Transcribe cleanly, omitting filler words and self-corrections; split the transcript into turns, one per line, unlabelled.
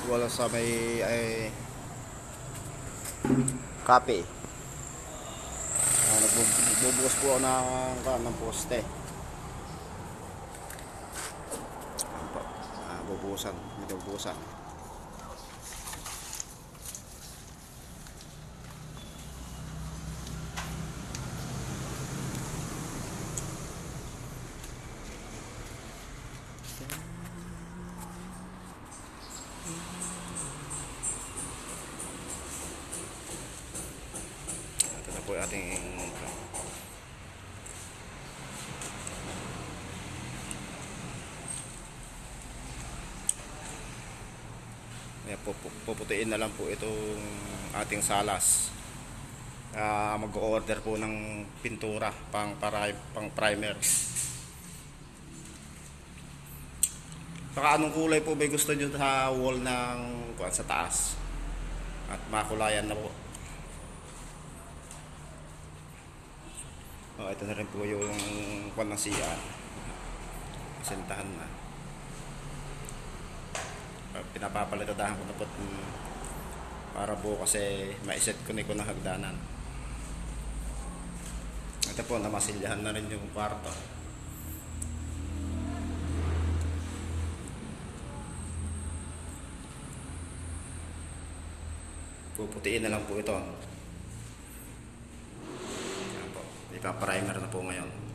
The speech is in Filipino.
wala sa may ay kape. Nagbubukas po ako ng poste. Ayan po. Bubusan. Bubusan. Ito na po yung ating puputiin na lang po itong ating salas. Mag-order po ng pintura pang primer. Saka anong kulay po ba gusto nyo sa wall ng sa taas? At makulayan na po. Ito na rin po yung ng CR. Sentahan na. Pinapapalitadahan ko na po para po kasi maiset ko na hagdanan. Ito po, namasilyahan na rin yung kwarto. Puputiin na lang po ito. Ayan po, ipaprimer na po ngayon.